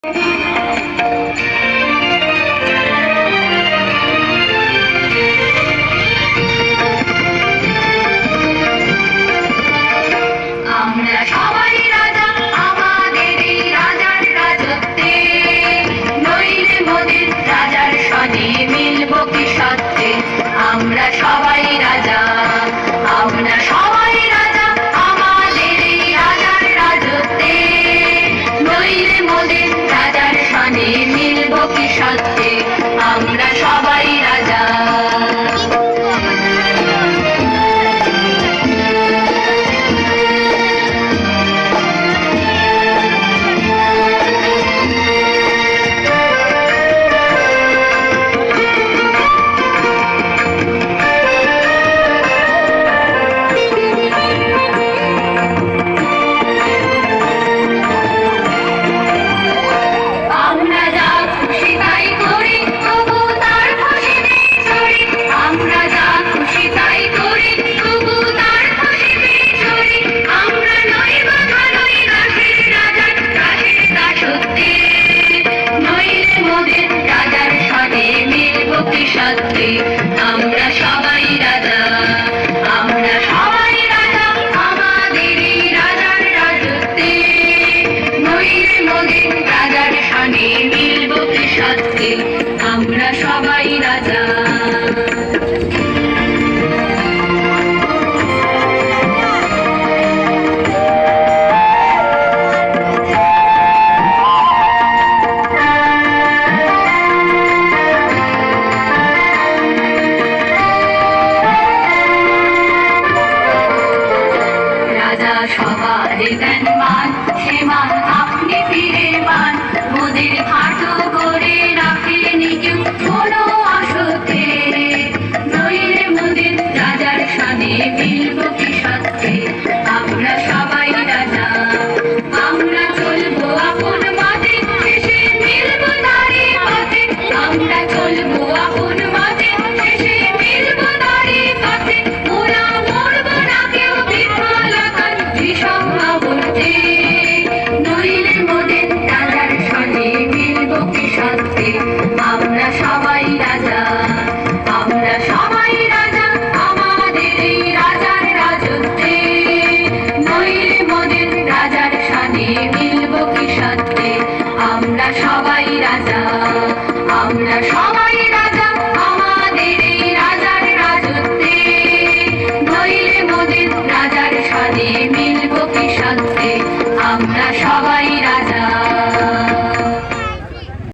আমরা সবাই রাজা আমাদের এই রাজার রাজত্বে, নইলে মোদের রাজার সনে মিলব কি সত্যে। আমরা সবাই রাজা, আমরা সবাই রাজা আমাদের এই রাজার রাজত্বে, নইলে মোদের রাজার সনে মিলব কি সত্যে। আমরা সবাই রাজা। আমরা সবাই রাজা, আমরা সবাই রাজা আমাদের এই রাজার রাজত্বে, নইলে মোদের রাজার সনে মিলব কি সত্যে। আমরা সবাই রাজা। সবার দেন মান, সে মান আপনি ফিরে পান, মোদের খাটো করে রাখেন কেউ কোনো অসতে, নইলে মোদের রাজার সনে মিলব কি সত্যে। আমরা সবাই রাজা, আমরা চলবো আপন মতে, শেষে মিলব তারে পথে। আমরা চলবো আপন মতে, শেষে মিলব তারে পথে। ওরা মরব না কেউ বিফলাকার বিষমাবর্তে, নইলে মোদের রাজার সনে মিলব কি সত্যে। আমরা সবাই রাজা, আমরা সবাই রাজা আমাদের এই রাজার রাজত্বে, নইলে মোদের রাজার সনে মিলব কি সত্যে। আমরা সবাই রাজা, আমরা সবাই রাজা।